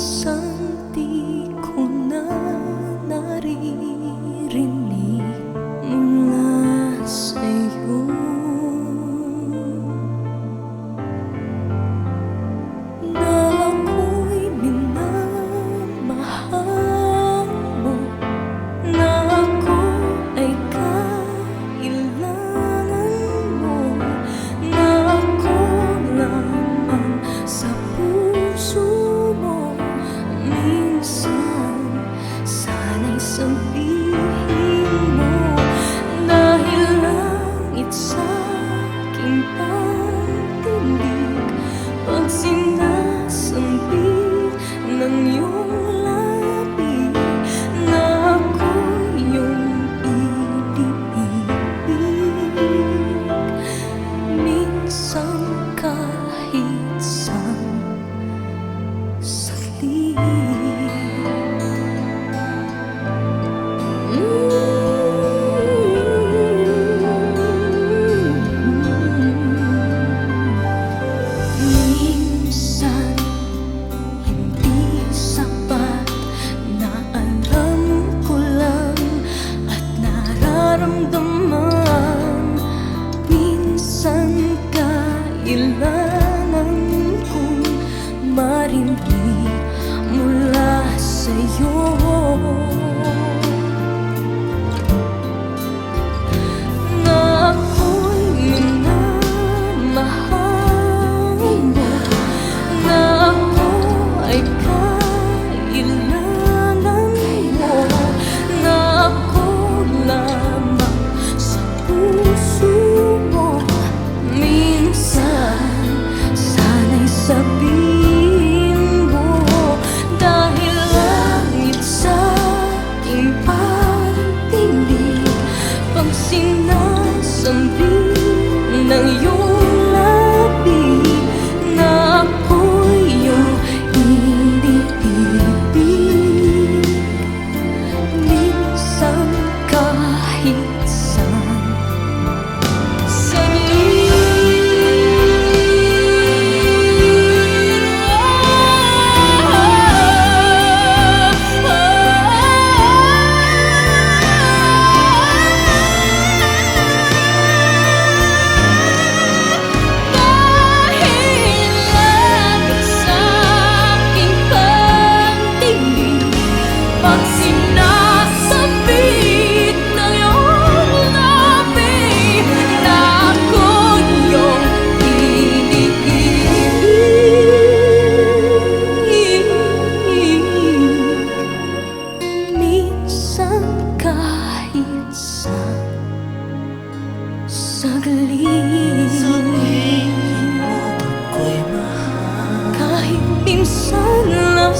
minsan di ko na naririnig mula sa'yo. Na ako'y minamahal mo, na ako ay kailangan mo, na ako lamang sa puso mo. Minsan sana'y sabihin mo, dahil langit sa aking pagdinig, pag sinasambit ng iyong labi, na ako iyong iniibig. Minsan kahit sa saglit. Minsan hindi sapat na alam ko lang at nararamdaman. Minsan kailangan kong marinig mula sa'yo. Na ako'y minamahal mo, na ako ay kailangan mo, na ako lamang sa puso mo. Minsan sana'y sabihin mo, dahil langit sa aking pagdinig, pag sinasambit ng iyong labi, na ako'y iyong iniibig. Minsan kahit sa saglit, sabihin mo ako'y mahal. kahit minsan lang